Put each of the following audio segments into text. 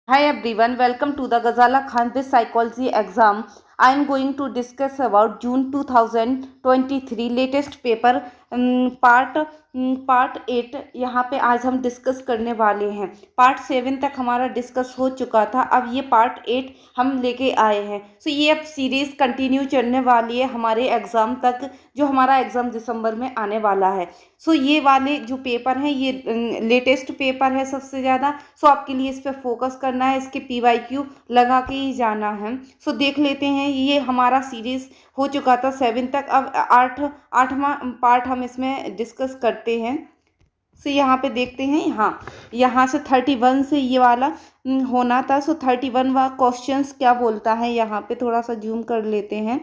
Hi everyone, welcome to the Ghazala Khan Best Psychology exam. I am going to discuss about June 2023 latest paper part 8। यहाँ पे आज हम discuss करने वाले हैं। पार्ट 7 तक हमारा डिस्कस हो चुका था, अब ये पार्ट 8 हम लेके आए हैं। सो ये अब सीरीज कंटिन्यू चलने वाली है हमारे एग्ज़ाम तक, जो हमारा एग्ज़ाम दिसंबर में आने वाला है। सो ये वाले जो पेपर हैं ये लेटेस्ट पेपर है सबसे ज़्यादा। सो आपके लिए इस पर फोकस करना है, इसके PYQ लगा के ही जाना है। सो देख लेते हैं, ये हमारा सीरीज़ हो चुका था 7 तक, अब आठवां पार्ट हम इसमें डिस्कस करते हैं। सो यहाँ पे देखते हैं, हाँ यहाँ से 31 से ये वाला होना था। सो 31वां क्वेश्चंस क्या बोलता है, यहाँ पे थोड़ा सा जूम कर लेते हैं।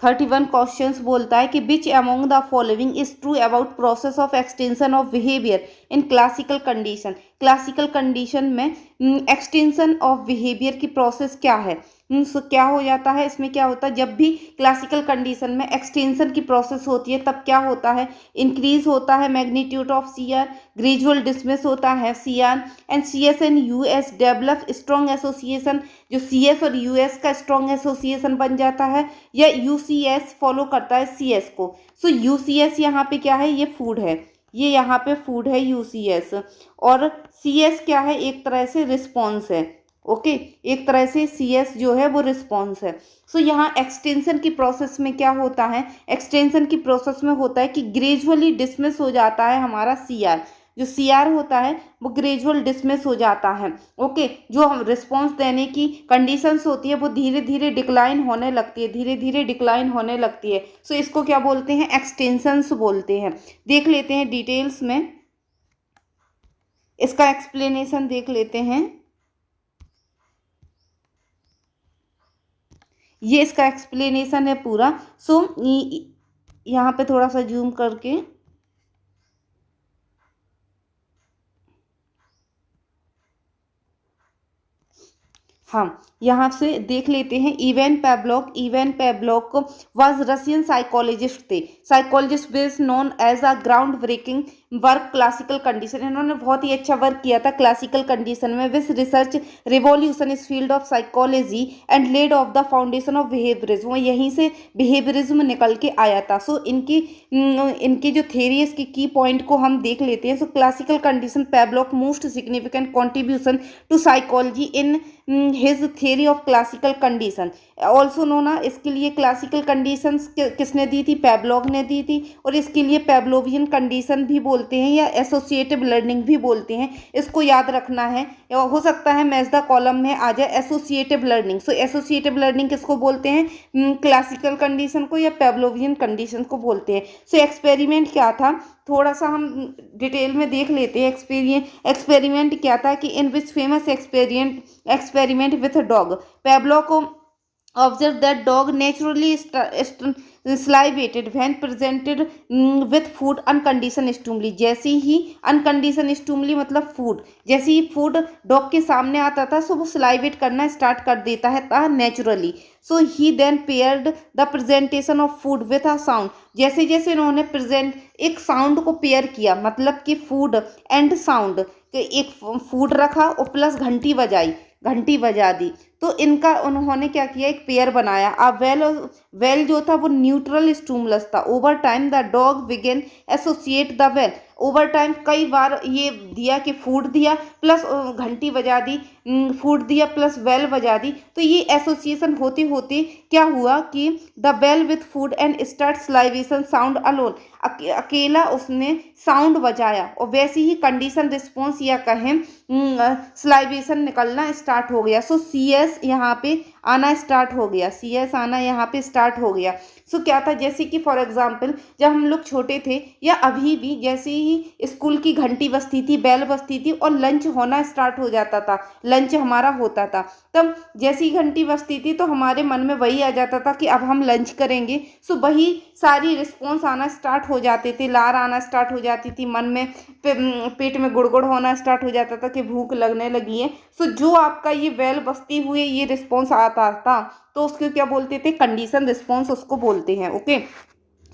31 क्वेश्चंस बोलता है कि which among the following is true about process of extension of behaviour in classical condition. Classical condition में एक्सटेंशन ऑफ बिहेवियर की प्रोसेस क्या है। सो क्या हो जाता है, इसमें क्या होता है, जब भी क्लासिकल कंडीशन में एक्सटेंशन की प्रोसेस होती है तब क्या होता है, इंक्रीज होता है magnitude of CR, gradual dismiss होता है CR, and CS and US develop strong association. जो CS और US का स्ट्रॉन्ग एसोसिएशन बन जाता है, या UCS फॉलो करता है CS को। सो UCS यहाँ पे क्या है, ये फूड है, ये यहाँ पे फूड है UCS, और CS क्या है, एक तरह से रिस्पॉन्स है। ओके, एक तरह से CS जो है वो रिस्पॉन्स है। सो यहाँ एक्सटेंशन की प्रोसेस में क्या होता है, एक्सटेंशन की प्रोसेस में होता है कि ग्रेजुअली डिसमिस हो जाता है हमारा CR। जो CR होता है वो ग्रेजुअल डिसमिस हो जाता है। ओके, जो हम रिस्पॉन्स देने की कंडीशंस होती है वो धीरे धीरे डिक्लाइन होने लगती है, धीरे धीरे डिक्लाइन होने लगती है। सो इसको क्या बोलते हैं, एक्सटेंशंस बोलते हैं। देख लेते हैं डिटेल्स में, इसका एक्सप्लेनेशन देख लेते हैं। ये इसका एक्सप्लेनेशन है पूरा। सो यहाँ पे थोड़ा सा जूम करके, हाँ यहाँ से देख लेते हैं। Even Pavlov was Russian psychologist थे, psychologist best known as a ground breaking work classical condition. इन्होंने बहुत ही अच्छा वर्क किया था क्लासिकल कंडीशन में। विस रिसर्च रिवॉल्यूशन इस field of psychology and laid off the foundation of behaviourism. वो यहीं से बिहेवियरिज्म निकल के आया था। सो इनकी जो थेरी है, इसकी की पॉइंट को हम देख लेते हैं। So classical condition Pavlov most significant contribution to psychology in his theory of classical condition also known as. इसके लिए क्लासिकल कंडीशंस किसने दी थी, पेब्लोग ने दी थी। और इसके लिए पेब्लोवियन कंडीशन भी बोलते हैं या एसोसिएटिव लर्निंग भी बोलते हैं। इसको याद रखना है, हो सकता है मैच द कॉलम में आ जाए एसोसिएटिव लर्निंग। सो एसोसिएटिव लर्निंग किसको बोलते हैं, क्लासिकल कंडीशन को या पेब्लोवियन कंडीशन को बोलते हैं। सो एक्सपेरिमेंट क्या था, थोड़ा सा हम डिटेल में देख लेते हैं। एक्सपेरिमेंट क्या था कि in which famous experiment with dog, Pavlov को observe that dog naturally salivated when presented with food unconditioned stimuli। जैसे ही unconditioned stimuli मतलब फूड, जैसे ही फूड डॉग के सामने आता था सो वो सलाइवेट करना स्टार्ट कर देता है था naturally. So he then paired the presentation of food with a sound. जैसे जैसे इन्होंने प्रेजेंट एक साउंड को पेयर किया, मतलब कि फूड एंड साउंड, एक फूड रखा और प्लस घंटी बजाई, घंटी बजा दी, तो इनका उन्होंने क्या किया, एक पेयर बनाया। अब वेल जो था वो न्यूट्रल स्टूमुलस था। Over time the dog began associate the bell. Over time कई बार ये दिया कि फूड दिया प्लस घंटी बजा दी, फूड दिया प्लस बेल बजा दी, तो ये एसोसिएशन होते होते क्या हुआ कि the bell with food and start salivation sound alone. अकेला उसने साउंड बजाया और वैसे ही कंडीशन रिस्पॉन्स या कहें स्लाइवेशन निकलना स्टार्ट हो गया। सो CS यहाँ पे आना स्टार्ट हो गया, CS आना यहाँ पे स्टार्ट हो गया। सो क्या था, जैसे कि फॉर एग्जांपल जब हम लोग छोटे थे या अभी भी, जैसे ही स्कूल की घंटी बजती थी, बेल बजती थी और लंच होना स्टार्ट हो जाता था, लंच हमारा होता था, तब जैसी घंटी बजती थी तो हमारे मन में वही आ जाता था कि अब हम लंच करेंगे। सो वही सारी रिस्पॉन्स आना स्टार्ट हो जाते थे, लार आना स्टार्ट हो जाती थी, मन में पेट में गुड़गुड़ होना स्टार्ट हो जाता था कि भूख लगने लगी है। सो जो आपका ये बेल बजती हुए ये रिस्पॉन्स आता था तो उसको क्या बोलते थे, कंडीशन रिस्पॉन्स उसको बोलते हैं। ओके,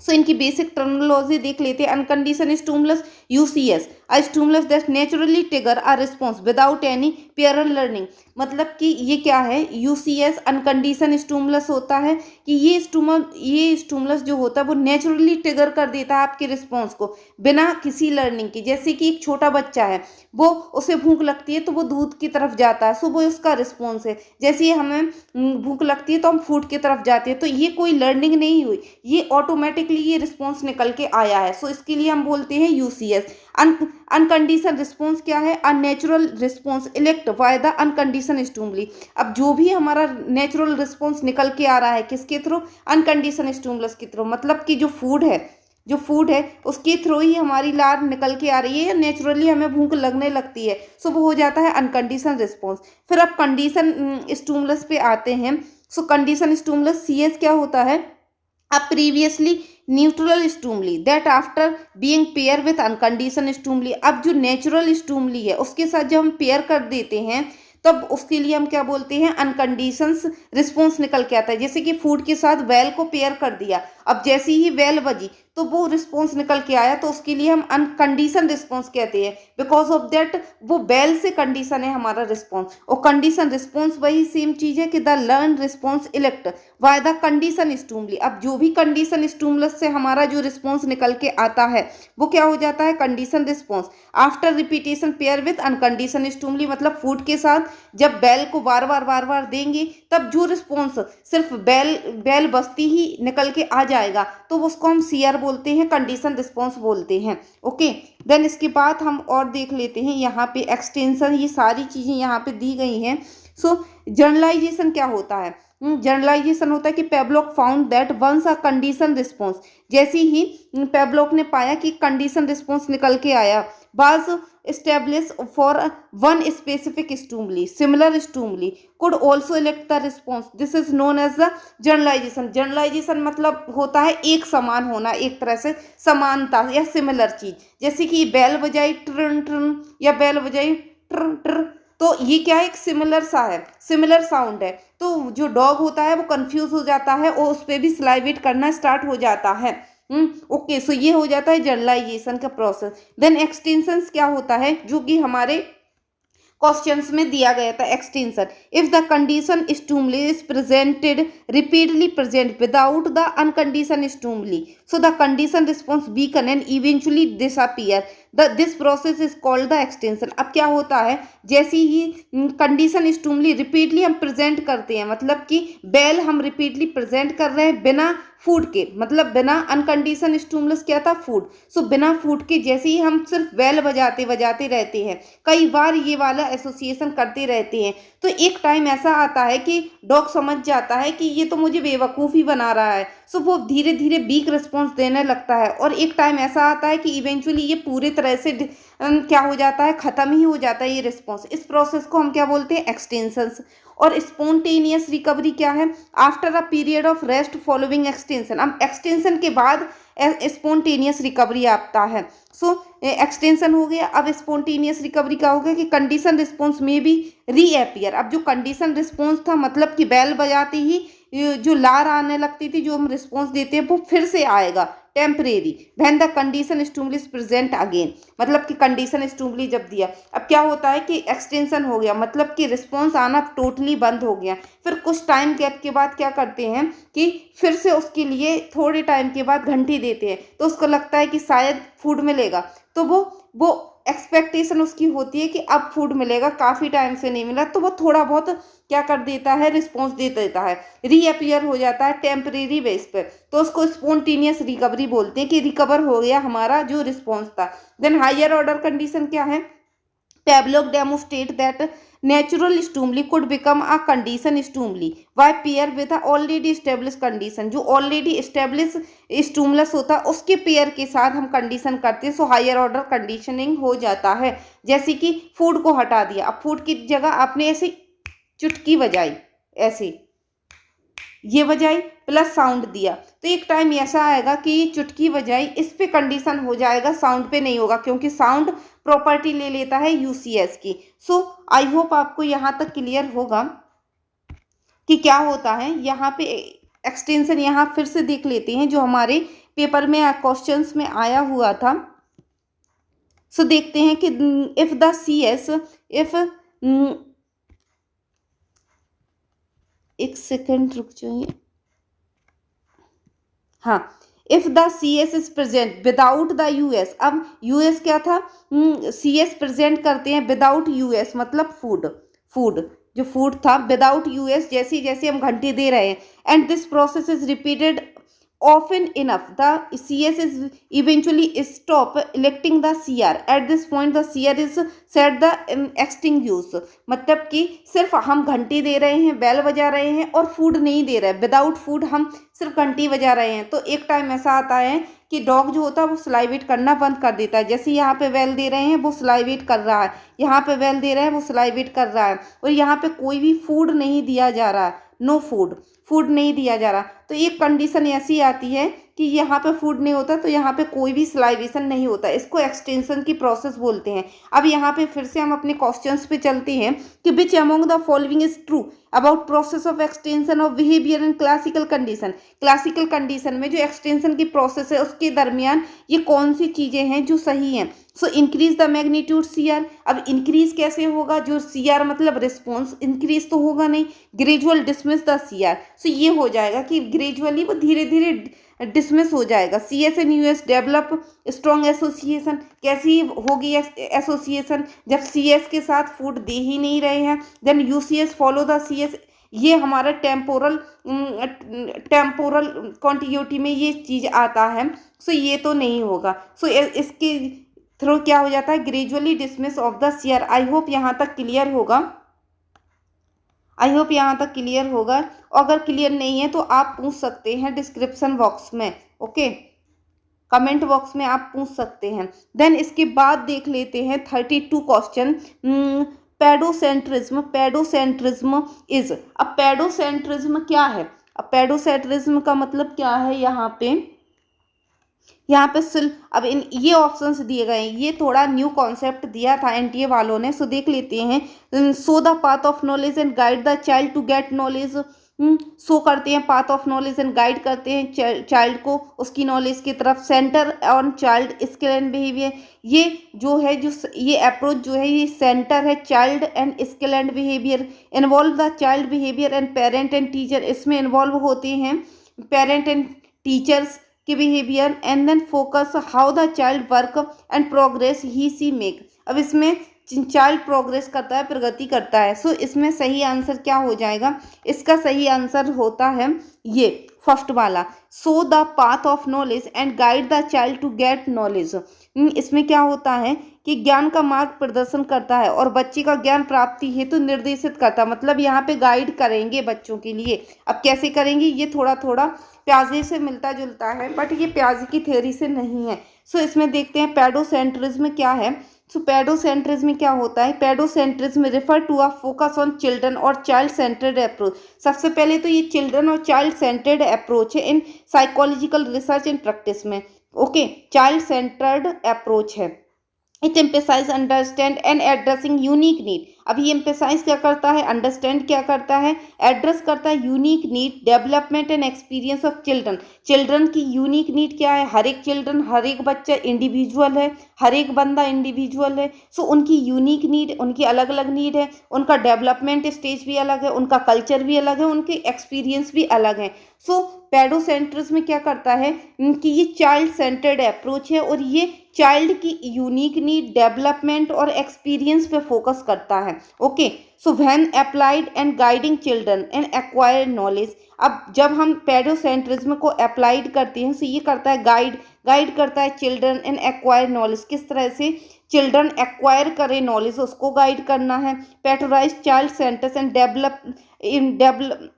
सो इनकी बेसिक टर्मिनोलॉजी देख लेते हैं। Uncondition stimulus, UCS, a stimulus that naturally trigger a response without any pair learning. मतलब कि ये क्या है, यूसीएस अनकंडीशन स्टिमुलस होता है कि ये स्टिमुलस जो होता है वो नेचुरली ट्रिगर कर देता है आपके रिस्पॉन्स को बिना किसी लर्निंग की। जैसे कि एक छोटा बच्चा है, वो उसे भूख लगती है तो वो दूध की तरफ जाता है, सो वो उसका रिस्पॉन्स है। जैसे ही हमें भूख लगती है तो हम फूड की तरफ जाते हैं, तो ये कोई लर्निंग नहीं हुई, ये ऑटोमेटिकली ये रिस्पॉन्स निकल के आया है। सो इसके लिए हम बोलते हैं यूसीएस। अनकंडीशन रिस्पॉन्स क्या है, unnatural response elect by the uncondition stimuli. अब जो भी हमारा नेचुरल रिस्पॉन्स निकल के आ रहा है किसके थ्रू, अनकंडीशन स्टिमुलस के थ्रू। मतलब कि जो फूड है उसके थ्रू ही हमारी लार निकल के आ रही है, या नेचुरली हमें भूख लगने लगती है, सो वो हो जाता है अनकंडीशन रिस्पॉन्स। फिर अब कंडीशन स्टिमुलस पे आते हैं। सो कंडीशन स्टिमुलस सीएस क्या होता है, a previously neutral stimuli that after being pair with unconditioned stimuli। अब जो नेचुरल स्टिमुली है उसके साथ जब हम पेयर कर देते हैं तब उसके लिए हम क्या बोलते हैं, अनकंडीशंस रिस्पॉन्स निकल के आता है। जैसे कि फूड के साथ वेल को पेयर कर दिया, अब जैसे ही वेल बजी तो वो रिस्पॉन्स निकल के आया, तो उसके लिए हम अनकंडीशन रिस्पॉन्स कहते हैं। बिकॉज ऑफ दैट वो बेल से कंडीशन है हमारा रिस्पॉन्स। और कंडीशन रिस्पॉन्स वही सेम चीज है कि the learn response elect by the condition stimuli. अब जो भी कंडीशन स्टिमुलस से हमारा जो रिस्पॉन्स निकल के आता है वो क्या हो जाता है, condition response. After repetition pair with uncondition stimuli, मतलब फूड के साथ जब बेल को बार बार देंगे तब जो रिस्पॉन्स सिर्फ बेल बजती ही निकल के आ जाएगा, तो उसको हम सीआर बोलते हैं, कंडीशन रिस्पॉन्स बोलते हैं। ओके, देन इसके बाद हम और देख लेते हैं यहाँ पे एक्सटेंशन, ये सारी चीज़ें यहाँ पे दी गई हैं। सो जनरलाइजेशन क्या होता है, जनरलाइजेशन होता है कि Pavlov found that once a condition response, जैसे ही पेवलोक ने पाया कि कंडीशन रिस्पॉन्स निकल के आया, was established for one specific stimuli, similar stimuli could also elect the response, this is known as the generalization। generalization मतलब होता है एक समान होना, एक तरह से समानता या सिमिलर चीज। जैसे कि बेल बजाई ट्रन ट्रन या बेल बजाई ट्र ट्र, तो ये क्या है, एक सिमिलर सा है, सिमिलर साउंड है। तो जो डॉग होता है वो कंफ्यूज हो जाता है और उस पर भी स्लाइवेट करना स्टार्ट हो जाता है। ओके, सो ये हो जाता है जनरलाइजेशन का प्रोसेस। देन एक्सटेंशंस क्या होता है, जो कि हमारे क्वेश्चंस में दिया गया था। Extension, if the condition stimuli is presented repeatedly present without the uncondition stimuli, so the condition response weaken and eventually disappear, this process is called the extension. अब क्या होता है, जैसे ही कंडीशन स्टिमुली रिपीटली हम प्रेजेंट करते हैं, मतलब कि बेल हम रिपीटली प्रेजेंट कर रहे हैं बिना फूड के, मतलब बिना अनकंडीशन स्टिमुलस क्या था, फूड। सो बिना फूड के जैसे ही हम सिर्फ बेल बजाते बजाते रहते हैं, कई बार ये वाला एसोसिएशन करते रहते हैं, तो एक टाइम ऐसा आता है कि डॉग समझ जाता है कि ये तो मुझे बेवकूफ़ी बना रहा है। सो वो धीरे धीरे वीक रिस्पॉन्स देने लगता है, और एक टाइम ऐसा आता है कि इवेंचुअली ये पूरी तरह से क्या हो जाता है, ख़त्म ही हो जाता है ये रिस्पॉन्स। इस प्रोसेस को हम क्या बोलते हैं, एक्सटेंशंस। और स्पॉन्टेनियस रिकवरी क्या है, after a period of rest following extension. अब एक्सटेंशन के बाद स्पॉन्टेनियस रिकवरी आता है। सो एक्सटेंशन हो गया, अब स्पॉन्टेनियस रिकवरी क्या हो गया कि कंडीशन रिस्पॉन्स में भी रीअपियर। अब जो कंडीशन रिस्पॉन्स था, मतलब कि बेल बजाते ही जो लार आने लगती थी, जो हम रिस्पॉन्स देते हैं वो फिर से आएगा temporary, when the condition stimuli is present again. मतलब कि कंडीशन स्टिमुली जब दिया, अब क्या होता है कि एक्सटेंशन हो गया, मतलब कि रिस्पॉन्स आना टोटली बंद हो गया। फिर कुछ टाइम गैप के बाद क्या करते हैं कि फिर से उसके लिए थोड़े टाइम के बाद घंटी देते हैं, तो उसको लगता है कि शायद फूड मिलेगा, तो वो एक्सपेक्टेशन उसकी होती है कि अब फूड मिलेगा, काफ़ी टाइम से नहीं मिला, तो वो थोड़ा बहुत क्या कर देता है, रिस्पॉन्स दे देता है, रीअपियर हो जाता है टेम्परेरी बेस पे। तो उसको स्पॉन्टेनियस रिकवरी बोलते हैं कि रिकवर हो गया हमारा जो रिस्पॉन्स था। देन हायर ऑर्डर कंडीशन क्या है, Pavlov demonstrate that natural stimuli could become a condition stimuli by pair with a already established condition। जो already established stimulus होता है उसके पेयर के साथ हम कंडीशन करते हैं, सो हायर ऑर्डर कंडीशनिंग हो जाता है। जैसे कि फूड को हटा दिया, अब फूड की जगह आपने ऐसे चुटकी बजाई, ऐसे ये बजाई प्लस साउंड दिया, तो एक टाइम ऐसा आएगा कि ये चुटकी बजाई, इस पे कंडीशन हो जाएगा, साउंड पे नहीं होगा, क्योंकि साउंड प्रॉपर्टी ले लेता है यूसीएस की। सो आई होप आपको यहाँ तक क्लियर होगा कि क्या होता है यहाँ पे एक्सटेंशन। यहाँ फिर से देख लेते हैं जो हमारे पेपर में क्वेश्चंस में आया हुआ था। सो देखते हैं कि if the C S if एक सेकंड रुक जाइए। हाँ, if the C S is present without the US. अब यूएस क्या था, सी एस प्रेजेंट करते हैं विदाउट यूएस मतलब फूड, फूड जो फूड था विदाउट यूएस, जैसे जैसे हम घंटे दे रहे हैं, and this process is repeated often enough the CS is eventually stop electing the CR. At this point the CR is set the extinguish। मतलब कि सिर्फ हम घंटी दे रहे हैं, बेल बजा रहे हैं और फूड नहीं दे रहे हैं, विदाउट फूड हम सिर्फ घंटी बजा रहे हैं। तो एक टाइम ऐसा आता है कि डॉग जो होता है वो सलाइवेट करना बंद कर देता है। जैसे यहाँ पे बेल दे रहे हैं वो सलाइवेट कर रहा है, यहाँ पे बेल दे रहे हैं वो सलाइवेट कर रहा है, और यहाँ पे कोई भी फूड नहीं दिया जा रहा है, नो फूड, फूड नहीं दिया जा रहा। तो एक कंडीशन ऐसी आती है कि यहाँ पे फूड नहीं होता तो यहाँ पे कोई भी सलाइवेशन नहीं होता, इसको एक्सटेंशन की प्रोसेस बोलते हैं। अब यहाँ पे फिर से हम अपने क्वेश्चंस पे चलते हैं कि which among the following is true about process of extension of behaviour in classical condition. Classical condition में जो एक्सटेंशन की प्रोसेस है उसके दरमियान ये कौन सी चीज़ें हैं जो सही हैं। So increase the magnitude CR। अब इंक्रीज कैसे होगा, जो CR मतलब रिस्पॉन्स इंक्रीज तो होगा नहीं, ग्रेजुअल डिसमिस द CR। सो ये हो जाएगा कि ग्रेजुअली वो धीरे धीरे डिसमिस हो जाएगा। CS and US develop strong association. कैसी होगी एसोसिएशन, जब CS के साथ फूड दे ही नहीं रहे हैं। Then UCS follow the CS, ये हमारा टेम्पोरल कॉन्टिग्यूटी में ये चीज़ आता है। सो ये तो नहीं होगा। सो इसके थ्रू क्या हो जाता है, gradually dismiss of the CR। I hope यहाँ तक क्लियर होगा, आई होप यहाँ तक क्लियर होगा। अगर क्लियर नहीं है तो आप पूछ सकते हैं डिस्क्रिप्शन बॉक्स में, ओके, कमेंट बॉक्स में आप पूछ सकते हैं। देन इसके बाद देख लेते हैं 32 क्वेश्चन। पेडोसेंट्रिज्म, पेडोसेंट्रिज्म इज। अब पेडोसेंट्रिज्म क्या है, अब पेडोसेंट्रिज्म का मतलब क्या है, यहाँ पे अब इन ये ऑप्शंस दिए गए हैं, ये थोड़ा न्यू कॉन्सेप्ट दिया था एनटीए वालों ने। सो देख लेते हैं। So the path of knowledge and guide the child to get knowledge. Show करते हैं path of knowledge and guide करते हैं चाइल्ड को उसकी नॉलेज की तरफ। Centre on child skill and behaviour, ये जो है जो ये अप्रोच जो है ये सेंटर है child and skill and behaviour. Involve the child behaviour and parent and teacher, इसमें इन्वॉल्व होते हैं पेरेंट एंड टीचर्स के behaviour. And then focus how the child work and progress he see make. अब इसमें child progress करता है, प्रगति करता है। सो इसमें सही आंसर क्या हो जाएगा, इसका सही आंसर होता है ये फर्स्ट वाला, so the path of knowledge and guide the child to get knowledge. इसमें क्या होता है कि ज्ञान का मार्ग प्रदर्शन करता है और बच्चे का ज्ञान प्राप्ति हेतु निर्देशित करता है। मतलब यहाँ पे गाइड करेंगे बच्चों के लिए। अब कैसे करेंगे, ये थोड़ा थोड़ा प्याजे से मिलता जुलता है, बट ये प्याजे की थ्योरी से नहीं है। सो इसमें देखते हैं पेडोसेंट्रिज्म क्या है। सो पेडोसेंट्रिज्म क्या होता है, paedocentrism refer to a focus on children और चाइल्ड सेंटर्ड अप्रोच। सबसे पहले तो ये चिल्ड्रन और चाइल्ड सेंटर्ड अप्रोच है in psychological research and practice में, ओके, चाइल्ड सेंटर्ड अप्रोच है। It emphasise understand and addressing unique need. अब ये एम्पेसाइज क्या करता है, अंडरस्टैंड क्या करता है, एड्रेस करता है unique need, development and experience of children. Children की यूनिक नीड क्या है, हर एक चिल्ड्रन, हर एक बच्चा इंडिविजुअल है, हर एक बंदा इंडिविजुअल है। सो उनकी यूनिक नीड, उनकी अलग अलग नीड है, उनका डेवलपमेंट स्टेज भी अलग है, उनका कल्चर भी अलग है, उनके एक्सपीरियंस भी अलग है। सो पेडोसेंट्रिज्म क्या करता है कि ये चाइल्ड सेंटर्ड अप्रोच है और ये चाइल्ड की यूनिक नीड, डेवलपमेंट और एक्सपीरियंस पे फोकस करता है, okay. So when applied and guiding children and acquired knowledge. अब जब हम पेडोसेंट्रिज्म को अप्लाइड करते हैं, सो ये करता है गाइड करता है चिल्ड्रन एंड एक्वायर नॉलेज, किस तरह से चिल्ड्रन एक्वायर करे नॉलेज उसको गाइड करना है। Prioritise child centres and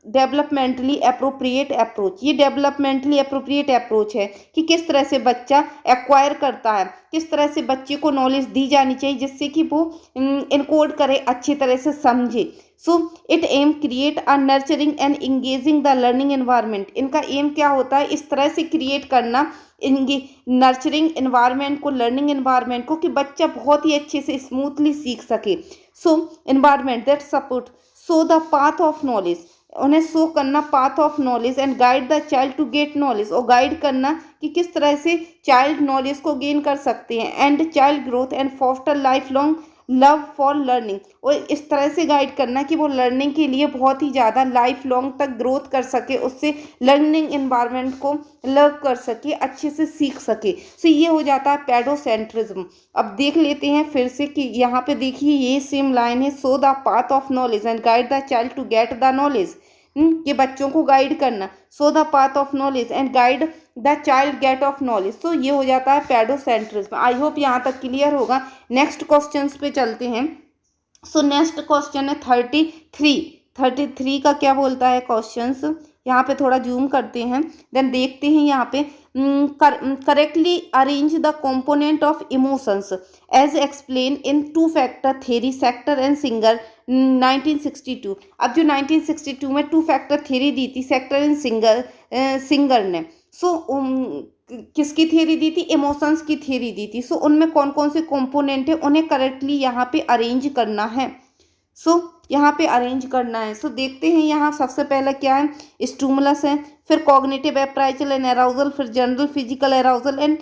developmentally appropriate approach. ये डेवलपमेंटली अप्रोप्रिएट अप्रोच है कि किस तरह से बच्चा एक्वायर करता है, किस तरह से बच्चे को नॉलेज दी जानी चाहिए जिससे कि वो इनकोड करे, अच्छी तरह से समझे। So it aim create a nurturing and engaging the learning environment. इनका एम क्या होता है, इस तरह से क्रिएट करना नर्चरिंग एनवायरनमेंट को, लर्निंग एनवायरनमेंट को, कि बच्चा बहुत ही अच्छे से स्मूथली सीख सके। So environment that support so the path of knowledge, उन्हें शो करना path of knowledge and guide the child to get knowledge, और गाइड करना कि किस तरह से चाइल्ड नॉलेज को गेन कर सकते हैं, and child growth and foster life long love for learning, और इस तरह से गाइड करना कि वो लर्निंग के लिए बहुत ही ज़्यादा लाइफ लॉन्ग तक ग्रोथ कर सके, उससे लर्निंग इन्वायरमेंट को लव कर सके, अच्छे से सीख सके। सो ये हो जाता है पेडोसेंट्रिज्म। अब देख लेते हैं फिर से कि यहाँ पे देखिए ये सेम लाइन है, so the path of knowledge and guide the child to get the knowledge, कि बच्चों को गाइड करना, so the path of knowledge and guide the child get of knowledge. So ये हो जाता है पेडोसेंट्रिज्म। आई होप यहाँ तक क्लियर होगा। नेक्स्ट क्वेश्चन पे चलते हैं। सो नेक्स्ट क्वेश्चन है 33 का क्या बोलता है क्वेश्चंस, यहाँ पे थोड़ा जूम करते हैं, देन देखते हैं यहाँ पे correctly arrange the component of emotions as explain in two factor theory Schachter and Singer 1962। अब जो 1962 में टू फैक्टर थ्योरी दी थी सेक्टर एंड सिंगर ने, सो किसकी थ्योरी दी थी, इमोशंस की थ्योरी दी थी। सो उनमें कौन कौन से कंपोनेंट है उन्हें करेक्टली यहाँ पे अरेंज करना है। सो यहाँ पे अरेंज करना है। सो देखते हैं यहाँ सबसे पहला क्या है, स्टिमुलस है, फिर कॉग्निटिव अप्राइजल एंड अराउजल, फिर general physical arousal and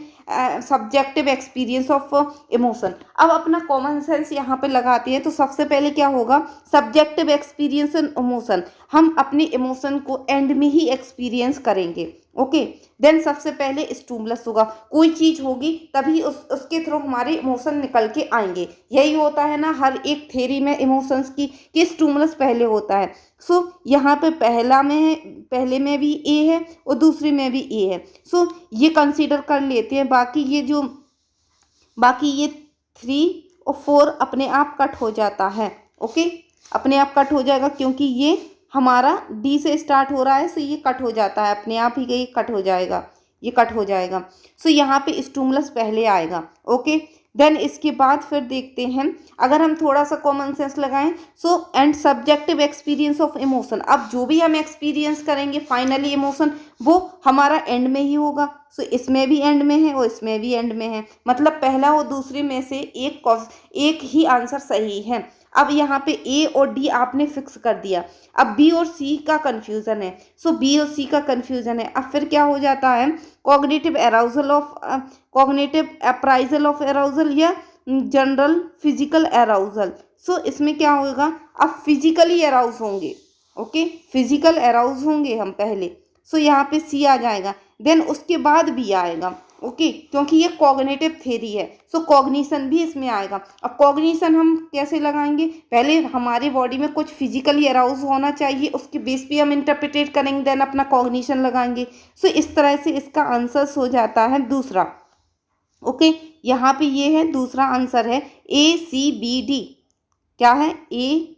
subjective experience of emotion. अब अपना कॉमन सेंस यहाँ पे लगाते हैं, तो सबसे पहले क्या होगा, सब्जेक्टिव एक्सपीरियंस एंड इमोशन, हम अपने इमोशन को एंड में ही एक्सपीरियंस करेंगे। ओके, देन सबसे पहले स्टिमुलस होगा, कोई चीज़ होगी तभी उसके थ्रू हमारे इमोशन निकल के आएंगे। यही होता है ना हर एक थ्योरी में इमोशंस की, कि स्टिमुलस पहले होता है। सो यहाँ पे पहले में भी ए है और दूसरे में भी ए है। सो ये कंसीडर कर लेते हैं। बाकी ये 3 और 4 अपने आप कट हो जाता है। ओके, अपने आप कट हो जाएगा क्योंकि ये हमारा डी से स्टार्ट हो रहा है, सो ये कट हो जाता है अपने आप ही, ये कट हो जाएगा, ये कट हो जाएगा। सो यहाँ पे स्टिमुलस पहले आएगा। ओके, देन इसके बाद फिर देखते हैं, अगर हम थोड़ा सा कॉमन सेंस लगाएं, so and subjective experience of emotion, अब जो भी हम एक्सपीरियंस करेंगे फाइनली इमोशन, वो हमारा एंड में ही होगा। सो इसमें भी एंड में है और इसमें भी एंड में है, मतलब पहला और दूसरे में से एक ही आंसर सही है। अब यहाँ पे ए और डी आपने फिक्स कर दिया, अब बी और सी का कंफ्यूजन है। सो बी और सी का कंफ्यूजन है। अब फिर क्या हो जाता है, कॉग्निटिव अप्राइजल ऑफ अराउजल या जनरल फिजिकल अराउजल। सो इसमें क्या होगा, अब फिजिकली अराउज होंगे। ओके, फिजिकल अराउज होंगे हम पहले। सो यहाँ पे सी आ जाएगा, देन उसके बाद बी आएगा। ओके, क्योंकि ये कॉग्निटिव थ्योरी है, सो कॉग्निशन भी इसमें आएगा। अब कॉग्निशन हम कैसे लगाएंगे, पहले हमारी बॉडी में कुछ फिजिकली अराउज होना चाहिए, उसके बेस पे हम इंटरप्रिटेट करेंगे, देन अपना कॉग्निशन लगाएंगे। सो इस तरह से इसका आंसर हो जाता है दूसरा। ओके, यहाँ पे ये है दूसरा आंसर है ACBD। क्या है, ए,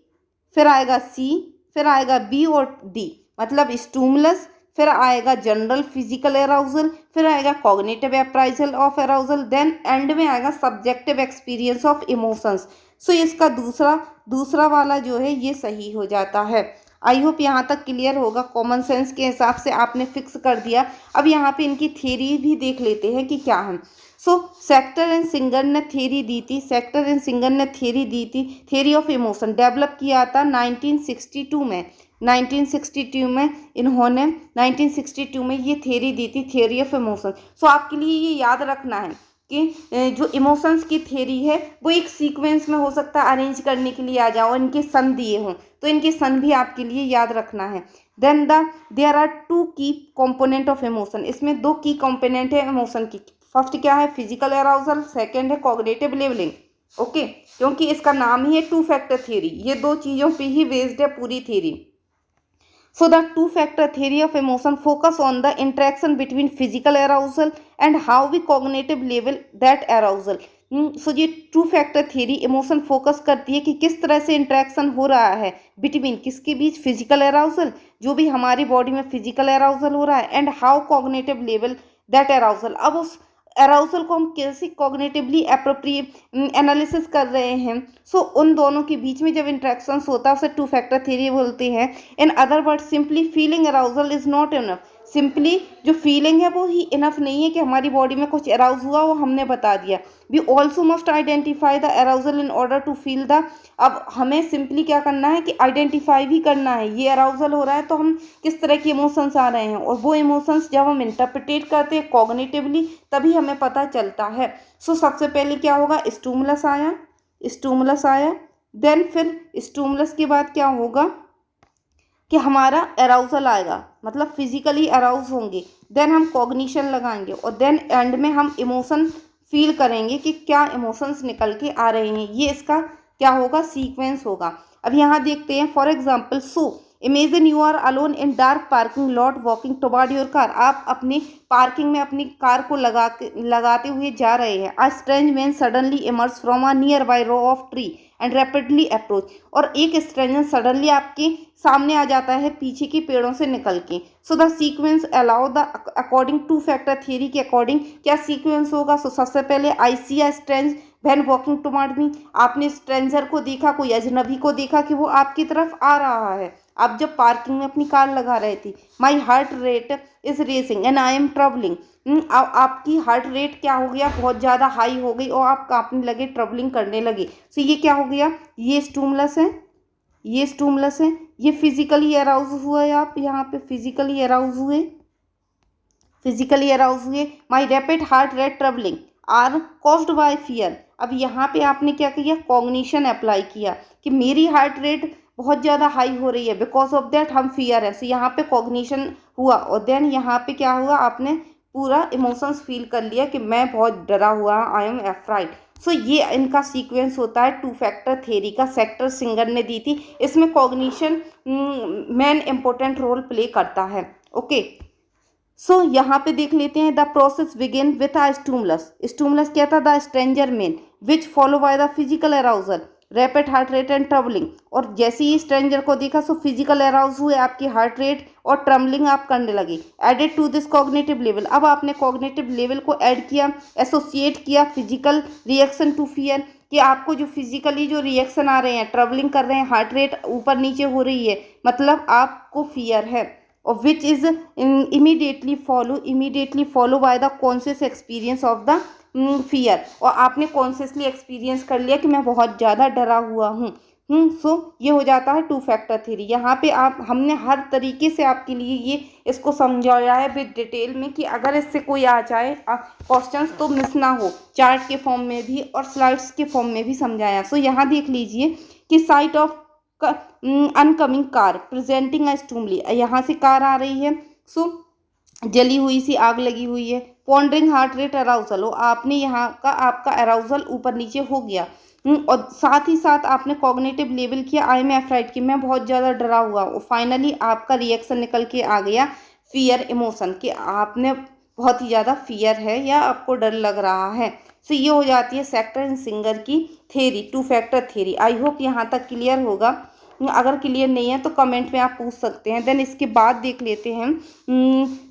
फिर आएगा सी, फिर आएगा बी और डी, मतलब स्टिमुलस, फिर आएगा जनरल फिजिकल अराउजल, फिर आएगा cognitive appraisal of arousal, then end में आएगा subjective experience of emotions. So इसका दूसरा वाला जो है ये सही हो जाता है। आई होप यहाँ तक क्लियर होगा। कॉमन सेंस के हिसाब से आपने फिक्स कर दिया। अब यहाँ पे इनकी थ्योरी भी देख लेते हैं कि क्या है। सो सेक्टर एंड सिंगर ने थ्योरी दी थी, थ्योरी ऑफ इमोशन डेवलप किया था 1962 में। 1962 में इन्होंने 1962 में ये थ्योरी दी थी, थ्योरी ऑफ इमोशन। सो आपके लिए ये याद रखना है कि जो इमोशंस की थ्योरी है वो एक सीक्वेंस में हो सकता है अरेंज करने के लिए आ जाओ, इनके सन दिए हों तो इनके सन भी आपके लिए याद रखना है। देन देयर आर 2 की कंपोनेंट ऑफ इमोशन, इसमें 2 की कंपोनेंट है इमोशन की। फर्स्ट क्या है, फिजिकल अराउजल, सेकेंड है कॉग्निटिव लेवलिंग। ओके, क्योंकि इसका नाम ही है 2 फैक्टर थ्योरी, ये 2 चीज़ों पे ही बेस्ड है पूरी theory. So the two-factor theory of emotion focus on the interaction between physical arousal and how we cognitive level that arousal. So ये to factor theory emotion focus करती है कि किस तरह से इंटरेक्शन हो रहा है बिटवीन किसके बीच, फिजिकल अराउजल, जो भी हमारी बॉडी में फिजिकल अराउजल हो रहा है, and how cognitive level that arousal. अब उस अराउजल को हम कैसे कॉग्निटिवली एप्रोप्रिएट एनालिसिस कर रहे हैं। सो उन दोनों के बीच में जब इंट्रैक्शंस होता है उसे टू फैक्टर थ्योरी बोलते हैं। In other word simply feeling arousal is not enough, simply जो फीलिंग है वो ही इनफ नहीं है कि हमारी बॉडी में कुछ अराउज हुआ वो हमने बता दिया। We also must identify the arousal in order to feel the. अब हमें सिंपली क्या करना है कि आइडेंटिफाई भी करना है, ये अराउजल हो रहा है तो हम किस तरह के इमोशंस आ रहे हैं, और वो इमोशंस जब हम इंटरप्रिटेट करते हैं कॉग्निटिवली तभी हमें पता चलता है। सो सबसे पहले क्या होगा, स्टूमुलस आया, स्टूमुलस आया, देन फिर स्टूमुलस के बाद क्या होगा कि हमारा अराउजल आएगा, मतलब फिजिकली अराउज होंगे, देन हम कॉग्निशन लगाएंगे और देन एंड में हम इमोशन फील करेंगे कि क्या इमोशंस निकल के आ रहे हैं। ये इसका क्या होगा, सीक्वेंस होगा। अब यहाँ देखते हैं for example, so imagine you are alone in dark parking lot walking toward your car. आप अपनी पार्किंग में अपनी कार को लगाते हुए जा रहे हैं। A strange man suddenly emerge from a nearby row of tree and rapidly approach. और एक स्ट्रेंजर सडनली आपके सामने आ जाता है पीछे के पेड़ों से निकल के। So the sequence allow the according to factor theory के अकॉर्डिंग क्या सीक्वेंस होगा। सो सबसे पहले I see a strange man walking toward me. आपने स्ट्रेंजर को देखा, कोई अजनबी को देखा कि वो आपकी तरफ आ रहा है, आप जब पार्किंग में अपनी कार लगा रहे थे। My heart rate is racing and I am troubling. आपकी हार्ट रेट क्या हो गया, बहुत ज़्यादा हाई हो गई और आप कांपने लगे, ट्रबलिंग करने लगे। सो ये क्या हो गया, ये स्टूमुलस है, ये स्टूमुलस है, ये फिजिकली अराउज हुए, आप यहाँ पे फिजिकली अराउज हुए, फिजिकली अराउज हुए। My rapid heart rate troubling are caused by fear. अब यहाँ पे आपने क्या किया, कॉग्निशन अप्लाई किया कि मेरी हार्ट रेट बहुत ज़्यादा हाई हो रही है, बिकॉज ऑफ दैट हम फियर है। सो यहाँ पे कॉग्निशन हुआ और देन यहाँ पे क्या हुआ, आपने पूरा इमोशंस फील कर लिया कि मैं बहुत डरा हुआ, आई एम एफ्राइड। सो ये इनका सीक्वेंस होता है टू फैक्टर थ्योरी का, सेक्टर सिंगर ने दी थी। इसमें cognition main important role play करता है। ओके, सो यहाँ पे देख लेते हैं, the process begin with a stimulus. Stimulus क्या था, the stranger man which follow by the physical arousal rapid heart rate and trembling. और जैसे ही स्ट्रेंजर को देखा सो फिजिकल अराउज हुए, आपकी हार्ट रेट और ट्रबलिंग आप करने लगे। Added to this cognitive level, अब आपने कॉग्निटिव लेवल को ऐड किया, एसोसिएट किया फिजिकल रिएक्शन टू फियर, कि आपको जो फिजिकली जो रिएक्शन आ रहे हैं, ट्रबलिंग कर रहे हैं, हार्ट रेट ऊपर नीचे हो रही है, मतलब आपको फियर है। और which is immediately follow by the conscious experience of the fear. और आपने कॉन्शियसली एक्सपीरियंस कर लिया कि मैं बहुत ज़्यादा डरा हुआ हूँ। सो ये हो जाता है टू फैक्टर थ्योरी। यहाँ पे आप हमने हर तरीके से आपके लिए ये इसको समझाया है विद डिटेल में, कि अगर इससे कोई आ जाए क्वेश्चंस तो मिस ना हो, चार्ट के फॉर्म में भी और स्लाइड्स के फॉर्म में भी समझाया। सो यहाँ देख लीजिए कि sight of oncoming car presenting a stimuli, यहाँ से कार आ रही है, सो जली हुई सी आग लगी हुई है। पॉन्डरिंग हार्ट रेट अराउजल, आपने यहाँ का आपका अराउजल ऊपर नीचे हो गया। और साथ ही साथ आपने कॉग्निटिव लेवल किया, आई एम एफ्राइड, कि मैं बहुत ज़्यादा डरा हुआ। और फाइनली आपका रिएक्शन निकल के आ गया फियर इमोशन, कि आपने बहुत ही ज़्यादा फियर है या आपको डर लग रहा है। सो ये हो जाती है सेक्टर एंड सिंगर की theory, two factor theory. I hope यहाँ तक क्लियर होगा। अगर क्लियर नहीं है तो कमेंट में आप पूछ सकते हैं। देन इसके बाद देख लेते हैं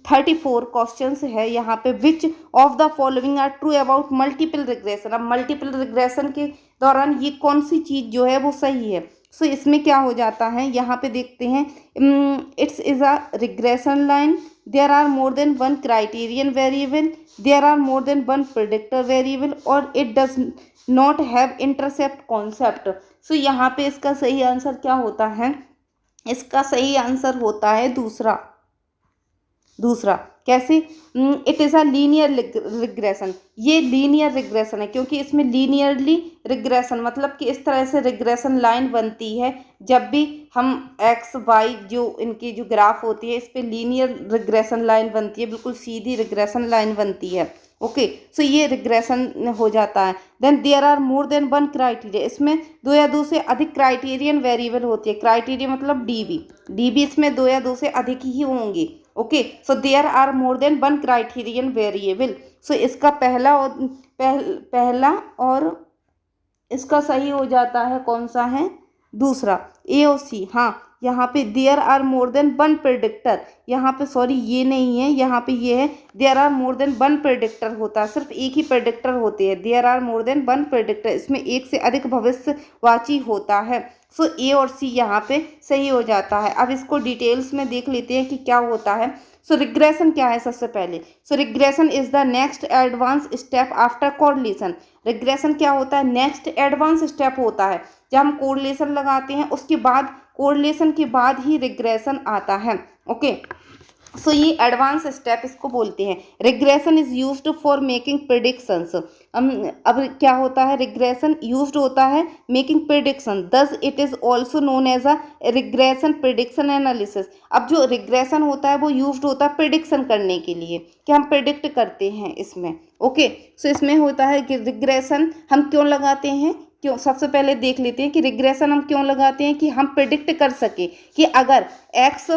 34 क्वेश्चंस है यहाँ पे, which of the following are true about multiple regression. अब मल्टीपल रिग्रेशन के दौरान ये कौन सी चीज़ जो है वो सही है। सो इसमें क्या हो जाता है, यहाँ पे देखते हैं, it's is a regression line, there are more than one criterion variable, there are more than one predictor variable, और it does not have intercept concept. So यहाँ पे इसका सही आंसर क्या होता है, इसका सही आंसर होता है दूसरा। दूसरा कैसे, it is a linear regression. ये लीनियर रिग्रेशन है क्योंकि इसमें लीनियरली रिग्रेशन, मतलब कि इस तरह से रिग्रेशन लाइन बनती है जब भी हम एक्स वाई जो इनकी जो ग्राफ होती है इस पर लीनियर रिग्रेशन लाइन बनती है, बिल्कुल सीधी रिग्रेशन लाइन बनती है। ओके, सो ये रिग्रेशन हो जाता है। Then there are more than one criteria, इसमें दो या दो से अधिक क्राइटेरियन वेरिएबल होती है। क्राइटेरिया मतलब डीबी इसमें दो या दो से अधिक ही होंगे। Okay, so there are more than one criterion variable. So इसका पहला और इसका सही हो जाता है कौन सा है, दूसरा, ए और सी। हाँ, यहाँ पे there are more than one predictor, यहाँ पे सॉरी ये नहीं है, यहाँ पे ये है there are more than one predictor होता है, सिर्फ एक ही प्रेडिक्टर होते हैं। There are more than one predictor, इसमें एक से अधिक भविष्यवाची होता है। सो ए और सी यहाँ पे सही हो जाता है। अब इसको डिटेल्स में देख लेते हैं कि क्या होता है। सो रिग्रेशन क्या है सबसे पहले। So regression is the next advance step after correlation. Regression क्या होता है, नेक्स्ट एडवांस स्टेप होता है। जब हम कोरिलेशन लगाते हैं उसके बाद, कोरिलेशन के बाद ही रिग्रेशन आता है। ओके, सो ये एडवांस स्टेप इसको बोलते हैं। Regression is used for making predictions. अब क्या होता है, रिग्रेशन यूज्ड होता है making prediction, thus it is also known as a regression prediction analysis. अब जो रिग्रेशन होता है वो यूज्ड होता है प्रिडिक्शन करने के लिए, कि हम प्रिडिक्ट करते हैं इसमें। ओके, सो इसमें होता है कि रिग्रेशन हम क्यों लगाते हैं, क्यों, सबसे पहले देख लेते हैं कि रिग्रेशन हम क्यों लगाते हैं, कि हम प्रिडिक्ट कर सके कि अगर एक्स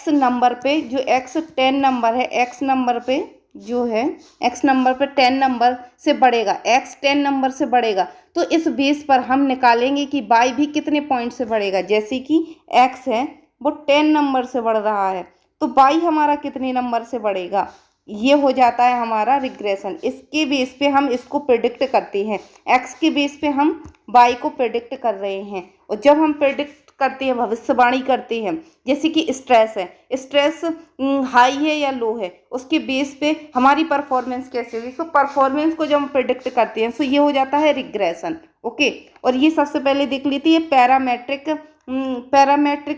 नंबर पे, जो एक्स 10 नंबर है, एक्स नंबर पे जो है, एक्स नंबर पे 10 नंबर से बढ़ेगा, एक्स 10 नंबर से बढ़ेगा, तो इस बेस पर हम निकालेंगे कि वाई भी कितने पॉइंट से बढ़ेगा। जैसे कि एक्स है वो 10 नंबर से बढ़ रहा है, तो वाई हमारा कितने नंबर से बढ़ेगा, ये हो जाता है हमारा रिग्रेशन। इसके बेस पे हम इसको प्रिडिक्ट करते हैं, एक्स के बेस पे हम वाई को प्रिडिक्ट कर रहे हैं। और जब हम प्रिडिक्ट करते हैं, भविष्यवाणी करते हैं, जैसे कि स्ट्रेस है, स्ट्रेस हाई है या लो है, उसके बेस पे हमारी परफॉर्मेंस कैसे होगी। सो परफॉर्मेंस को जब हम प्रिडिक्ट करते हैं, सो ये हो जाता है रिग्रेशन। ओके, और ये सबसे पहले देख लेते हैं पैरामेट्रिक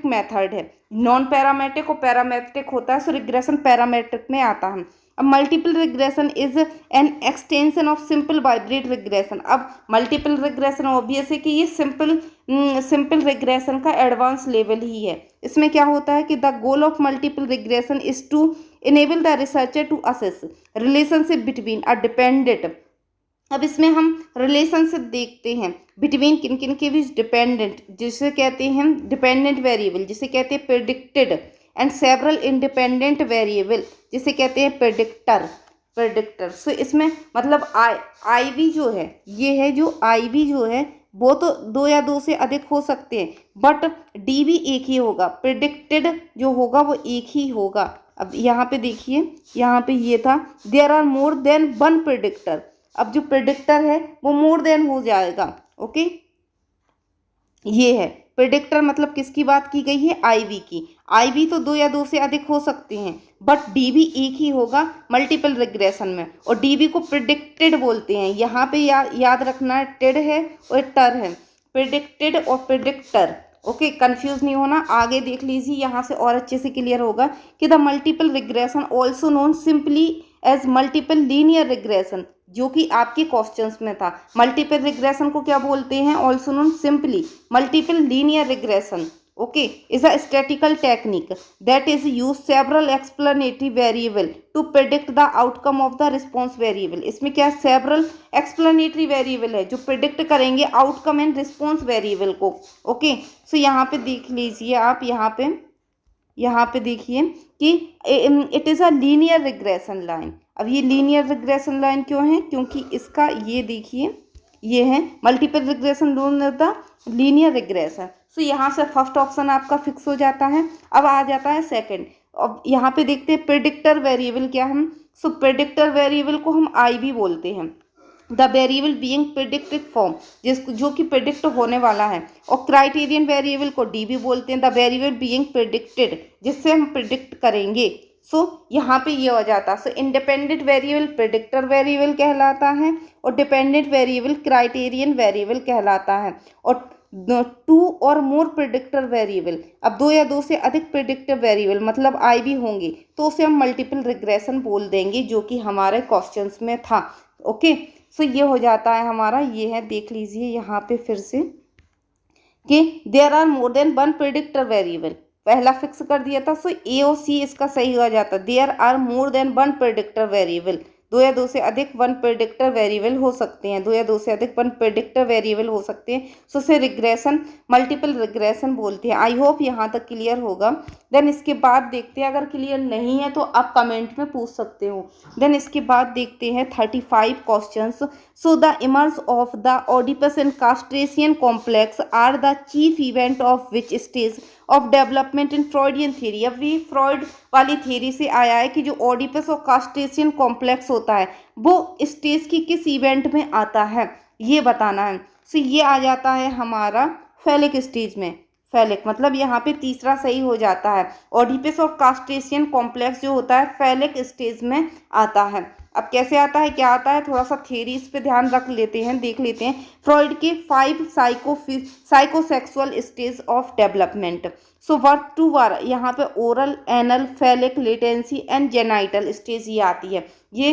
मेथड है। नॉन पैरामेट्रिक और पैरामेट्रिक होता है, सो रिग्रेशन पैरामेट्रिक में आता है। अब multiple regression is an extension of simple bivariate regression. अब मल्टीपल रिग्रेशन ऑब्वियस है कि ये सिंपल रिग्रेशन का एडवांस लेवल ही है। इसमें क्या होता है कि the goal of multiple regression is to enable the researcher to assess relationship between a dependent. अब इसमें हम रिलेशनशिप देखते हैं बिटवीन किन किन के बीच, डिपेंडेंट जिसे कहते हैं डिपेंडेंट वेरिएबल, जिसे कहते हैं predicted, and several independent variable जिसे कहते हैं प्रेडिक्टर। सो इसमें मतलब आई वी जो है, ये है जो आई वी जो है वो तो 2 या 2 से अधिक हो सकते हैं, बट डी भी एक ही होगा, प्रेडिक्टेड जो होगा वो एक ही होगा। अब यहाँ पे देखिए, यहाँ पे ये था there are more than one predictor. अब जो प्रेडिक्टर है वो मोर देन हो जाएगा। ओके, ये है प्रेडिक्टर, मतलब किसकी बात की गई है, आईवी की। आईवी तो 2 या 2 से अधिक हो सकते हैं, बट डीबी एक ही होगा मल्टीपल रिग्रेशन में, और डीबी को प्रेडिक्टेड बोलते हैं। यहाँ पे याद रखना है, टेड है और टर है, प्रेडिक्टेड और प्रेडिक्टर। ओके, कंफ्यूज नहीं होना, आगे देख लीजिए, यहाँ से और अच्छे से क्लियर होगा कि the multiple regression also known simply as multiple linear regression, जो कि आपके क्वेश्चंस में था। मल्टीपल रिग्रेशन को क्या बोलते हैं, also known simply multiple linear regression. Okay, is a statistical technique that is use several explanatory variable to predict the outcome of the response variable. इसमें क्या सेवरल एक्सप्लेनेटरी वेरिएबल है जो प्रेडिक्ट करेंगे outcome and response variable को। Okay, so यहाँ पे देख लीजिए आप, यहाँ पे देखिए कि it is a linear regression line. अब ये लीनियर रिग्रेशन लाइन क्यों है, क्योंकि इसका ये देखिए, ये है multiple regression known as the linear regression. So यहाँ से फर्स्ट ऑप्शन आपका फिक्स हो जाता है। अब आ जाता है सेकंड। अब यहाँ पे देखते हैं प्रेडिक्टर वेरिएबल क्या हम। सो प्रेडिक्टर वेरिएबल को हम आई भी बोलते हैं, the variable being predicted form, जो कि प्रेडिक्ट होने वाला है। और क्राइटेरियन वेरिएबल को डी भी बोलते हैं, द वेरिएबल बीइंग प्रेडिक्टेड, जिससे हम प्रेडिक्ट करेंगे। सो यहाँ पे ये हो जाता है। सो इंडिपेंडेंट वेरिएबल प्रेडिक्टर वेरिएबल कहलाता है, और डिपेंडेंट वेरिएबल क्राइटेरियन वेरिएबल कहलाता है। और 2 और मोर प्रेडिक्टर वेरिएबल, अब 2 या 2 से अधिक प्रेडिक्टर वेरिएबल मतलब आई भी होंगे, तो उसे हम मल्टीपल रिग्रेशन बोल देंगे, जो कि हमारे क्वेश्चंस में था। ओके, सो ये हो जाता है हमारा, ये है, देख लीजिए यहाँ पे फिर से कि there are more than one predictor variable, पहला फिक्स कर दिया था। सो ए और सी इसका सही हो जाता, there are more than one predictor variable, 2 या 2 से अधिक वन प्रेडिक्टर वेरिएबल हो सकते हैं, 2 या 2 से अधिक वन प्रेडिक्टर वेरिएबल हो सकते हैं। सो से रिग्रेशन मल्टीपल रिग्रेशन बोलते हैं। आई होप यहाँ तक क्लियर होगा। देन इसके बाद देखते हैं, अगर क्लियर नहीं है तो आप कमेंट में पूछ सकते हो। देन इसके बाद देखते हैं 35 questions. So the emerge of the Oedipus and castration complex are the chief event of which stage of development in Freudian theory. अब ये फ्रॉइड वाली थ्योरी से आया है कि जो ओडिपस और कास्ट्रेशियन कॉम्प्लेक्स होता है वो स्टेज की किस इवेंट में आता है, ये बताना है। सो ये आ जाता है हमारा फैलिक स्टेज में। फैलिक मतलब यहाँ पे तीसरा सही हो जाता है। ओडिपस और कास्ट्रेशियन कॉम्प्लेक्स जो होता है फैलिक स्टेज में आता है। अब कैसे आता है, क्या आता है, थोड़ा सा थियरी इस पे ध्यान रख लेते हैं, देख लेते हैं। फ्रॉइड के 5 psychosexual stage of development. So word to word यहाँ पे oral, anal, phallic, latency and genital stage ये आती है। ये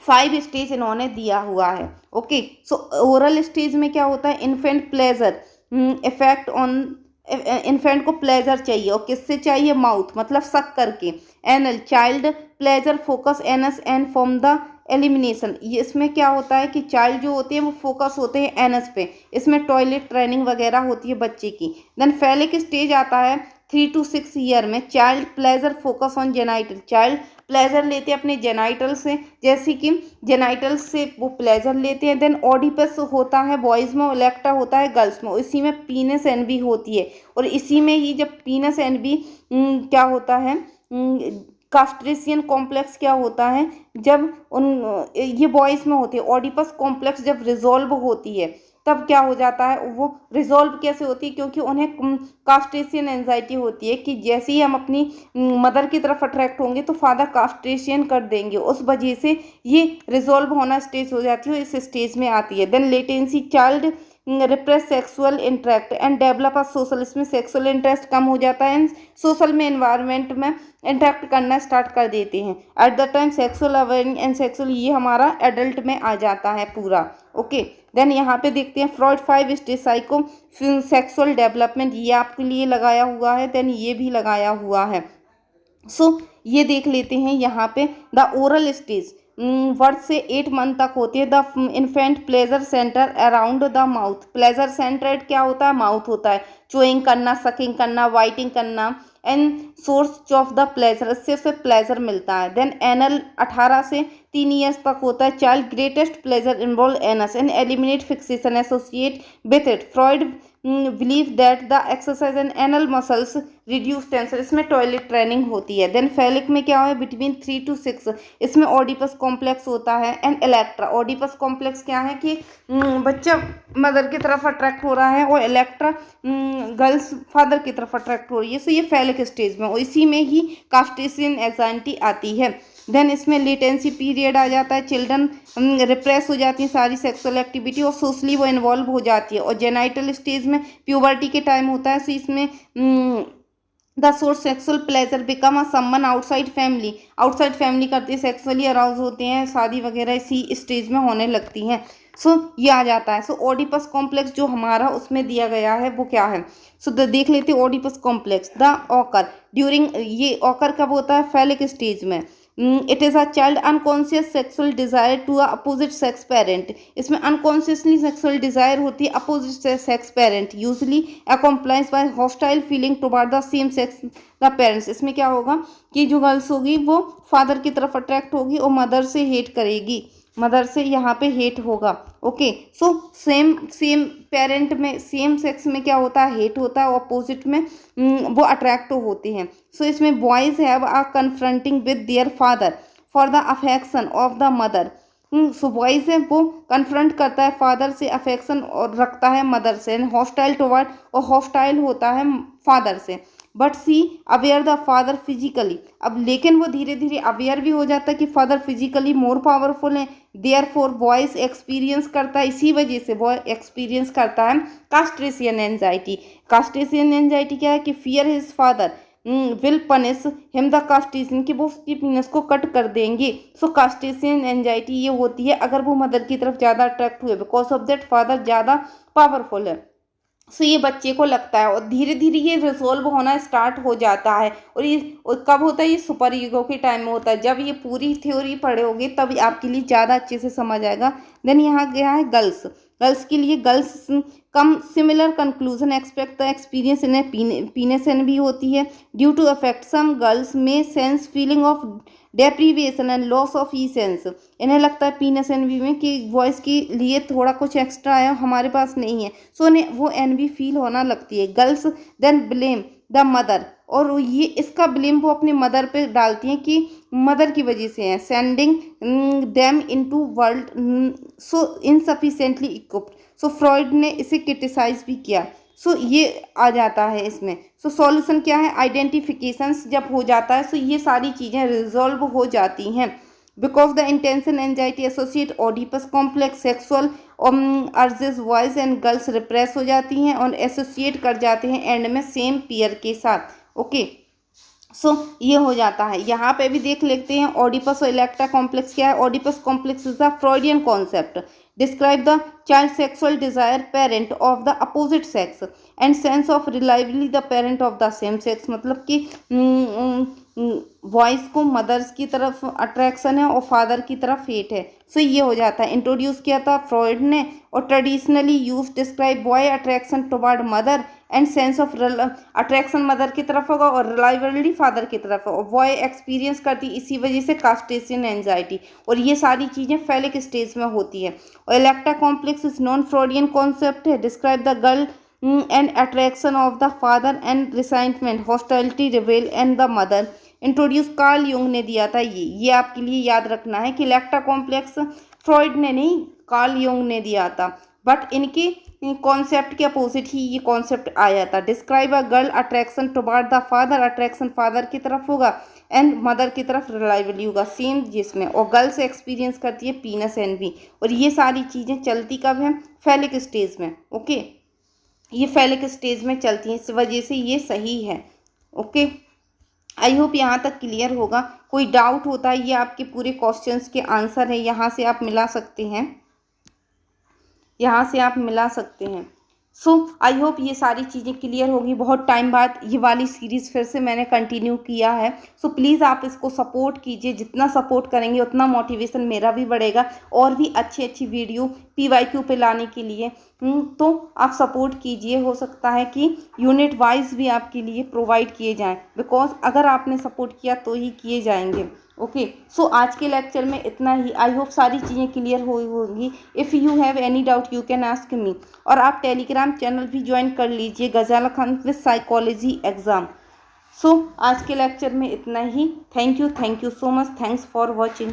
5 स्टेज इन्होंने दिया हुआ है। ओके, सो ओरल स्टेज में क्या होता है, infant pleasure, effect on, infant को प्लेजर चाहिए और किससे चाहिए, माउथ मतलब सक करके। Anal, child pleasure focus anus and from the elimination. ये इसमें क्या होता है कि चाइल्ड जो होते हैं वो फोकस होते हैं एनस पे, इसमें टॉयलेट ट्रेनिंग वगैरह होती है बच्चे की। देन फैलिक स्टेज आता है 3 to 6 ईयर में। Child pleasure focus on genital, child pleasure लेते हैं अपने जेनाइटल से, जैसे कि जेनाइटल से वो प्लेजर लेते हैं। देन ऑडिपस होता है बॉयज़ में, इलेक्ट्रा होता है गर्ल्स में। इसी में पीनस एनबी होती है और इसी में ही जब पीनस एनबी क्या होता है, कास्ट्रेशियन कॉम्प्लेक्स क्या होता है, जब ये बॉयज़ में होती है। ऑडिपस कॉम्प्लेक्स जब रिजॉल्व होती है तब क्या हो जाता है, वो रिजॉल्व कैसे होती है, क्योंकि उन्हें कास्ट्रेशियन एंजाइटी होती है कि जैसे ही हम अपनी मदर की तरफ अट्रैक्ट होंगे तो फादर कास्ट्रेशियन कर देंगे, उस वजह से ये रिजॉल्व होना स्टेज हो जाती है, इस स्टेज में आती है। Then latency, child repress sexual interact and develop a social, इसमें सेक्सुअल इंटरेस्ट कम हो जाता है, सोशल में एनवायरनमेंट में इंटरेक्ट करना स्टार्ट कर देते हैं। At the time sexual awaring and sexual, ये हमारा एडल्ट में आ जाता है पूरा। ओके, देन यहाँ पे देखते हैं Freud 5 stage psycho sexual development, ये आपके लिए लगाया हुआ है, देन ये भी लगाया हुआ है। सो ये देख लेते हैं यहाँ पे द ओरल स्टेज 1 से 8 मंथ तक होती है। The infant pleasure centre around the mouth, pleasure centred क्या होता है, माउथ होता है। चुइंग करना, सकिंग करना, वाइटिंग करना and source of the pleasure, इससे उसे प्लेजर मिलता है। देन एनल 18 से 3 ईयर्स तक होता है। Child greatest pleasure involve anus and eliminate fixation associate with it. Freud believe that the exercise and anal muscles reduce tension, इसमें टॉयलेट ट्रेनिंग होती है। देन फैलिक में क्या है, बिटवीन 3 to 6, इसमें ओडिपस कॉम्प्लेक्स होता है एंड इलेक्ट्रा। ओडिपस कॉम्प्लेक्स क्या है कि बच्चा मदर की तरफ अट्रैक्ट हो रहा है और इलेक्ट्रा गर्ल्स फादर की तरफ अट्रैक्ट हो रही है। सो ये फैलिक स्टेज में, और इसी में ही कास्ट्रेशियन एंजाइटी आती है। देन इसमें लेटेंसी पीरियड आ जाता है, चिल्ड्रन रिप्रेस हो जाती हैं सारी सेक्सुअल एक्टिविटी और सोशली वो इन्वॉल्व हो जाती है। और जेनाइटल स्टेज में प्यूबर्टी के टाइम होता है, सो इसमें the source sexual pleasure become a someone outside family, outside family करती है, सेक्सुअली अराउज होते हैं, शादी वगैरह इसी स्टेज में होने लगती हैं। सो ये आ जाता है। सो ओडिपस कॉम्प्लेक्स जो हमारा उसमें दिया गया है वो क्या है, सो देख लेते हैं Oedipus complex. The occur during, ये ऑकर कब होता है, फैलिक स्टेज में। It is a child unconscious sexual desire to a opposite sex parent, इसमें अनकॉन्शियसली सेक्सुअल डिजायर होती है opposite sex parent, usually accompanied by hostile feeling toward the same sex the parents. इसमें क्या होगा कि जो girls होगी वो फादर की तरफ अट्रैक्ट होगी और मदर से हेट करेगी, मदर से यहाँ पे हेट होगा। Okay, so same same parent में, सेम सेक्स में क्या होता है, हेट होता है, अपोजिट में वो अट्रैक्ट होते हैं। सो इसमें boys have a confronting with their father for the affection of the mother. So boys है वो कन्फ्रंट करता है फादर से, अफेक्शन और रखता है मदर से, हॉस्टाइल टुवर्ड, और हॉस्टाइल होता है फादर से। But see aware the father physically, अब लेकिन वो धीरे धीरे अवेयर भी हो जाता है कि फादर फिजिकली मोर पावरफुल है। देयर फोर बॉयज एक्सपीरियंस करता है, इसी वजह से बॉय एक्सपीरियंस करता है कास्ट्रेशियन एंजाइटी। कास्ट्रेशियन एंजाइटी क्या है कि fear his father will punish him the castration, कि वो उसकी पीनस को कट कर देंगे। सो कास्ट्रेशियन एंजाइटी ये होती है अगर वो मदर की तरफ ज़्यादा अट्रैक्ट हुए, बिकॉज ऑफ दैट फादर ज़्यादा पावरफुल है। सो ये बच्चे को लगता है और धीरे धीरे ये रिजॉल्व होना स्टार्ट हो जाता है। और कब होता है, ये सुपर ईगो के टाइम में होता है। जब ये पूरी थ्योरी पढ़ोगे तब आपके लिए ज़्यादा अच्छे से समझ आएगा। देन यहाँ गया है गर्ल्स, गर्ल्स के लिए girls come similar conclusion expect the experience इन्हें पीनेसन भी होती है। Due to affect some girls में sense feeling of deprivation and loss of ई सेंस, इन्हें लगता है पीनस एनवी में कि वॉइस के लिए थोड़ा कुछ एक्स्ट्रा है हमारे पास नहीं है, सो उन्हें वो एनवी फील होना लगती है। Girls then blame the mother, और ये इसका ब्लेम वो अपने मदर पे डालती हैं कि मदर की वजह से है। Sending them into world so insufficiently equipped, so Freud ने इसे क्रिटिसाइज भी किया। सो ये आ जाता है इसमें। सो सॉल्यूशन क्या है, आइडेंटिफिकेशंस जब हो जाता है सो ये सारी चीज़ें रिजॉल्व हो जाती हैं। Because the intention anxiety associate Oedipus complex sexual urges boys and girls repress हो जाती हैं और एसोसिएट कर जाते हैं एंड में सेम पेयर के साथ। ओके सो ये हो जाता है। यहाँ पे भी देख लेते हैं ओडिपस और इलेक्ट्रा कॉम्प्लेक्स क्या है। Oedipus complex is the Freudian concept describe the child sexual desire parent of the opposite sex and sense of reliably the parent of the same sex. मतलब कि वॉइस को मदर्स की तरफ attraction है और father की तरफ हेट है। सो ये हो जाता है। इंट्रोड्यूस किया था फ्रॉइड ने और traditionally use describe boy attraction toward mother and sense of attraction mother की तरफ होगा और रिलायबिलिटी फादर की तरफ होगा। बॉय एक्सपीरियंस करती इसी वजह से कास्टेशन एंजाइटी और ये सारी चीज़ें फेलिक स्टेज में होती है। और Electra complex is non Freudian concept है describe the girl and attraction of the father and resentment hostility rival and the mother. Introduce Carl Jung ने दिया था। ये आपके लिए याद रखना है कि इलेक्ट्रा कॉम्प्लेक्स फ्रॉइड ने नहीं, कार्ल यूंग ने दिया था, बट इनके कॉन्सेप्ट के अपोजिट ही ये कॉन्सेप्ट आया था। Describe a girl attraction toward the father, attraction father की तरफ होगा एंड मदर की तरफ रिलायबली होगा सेम जिसमें, और गर्ल से एक्सपीरियंस करती है पीनस एनवी। और ये सारी चीज़ें चलती कब हैं, फेलिक स्टेज में। ओके ये फेलिक स्टेज में चलती हैं, इस वजह से ये सही है। ओके आई होप यहाँ तक क्लियर होगा। कोई डाउट होता है, ये आपके पूरे क्वेश्चंस के आंसर है, यहाँ से आप मिला सकते हैं, यहाँ से आप मिला सकते हैं। सो आई होप ये सारी चीज़ें क्लियर होगी। बहुत टाइम बाद ये वाली सीरीज़ फिर से मैंने कंटिन्यू किया है। सो प्लीज़ आप इसको सपोर्ट कीजिए, जितना सपोर्ट करेंगे उतना मोटिवेशन मेरा भी बढ़ेगा और भी अच्छी अच्छी वीडियो PYQ पे लाने के लिए। तो आप सपोर्ट कीजिए, हो सकता है कि यूनिट वाइज भी आपके लिए प्रोवाइड किए जाएँ, बिकॉज अगर आपने सपोर्ट किया तो ही किए जाएंगे। ओके सो आज के लेक्चर में इतना ही। आई होप सारी चीज़ें क्लियर हुई होंगी। If you have any doubt you can ask me. और आप टेलीग्राम चैनल भी ज्वाइन कर लीजिए, Ghazala Khan with psychology exam. So आज के लेक्चर में इतना ही। Thank you so much, thanks for watching.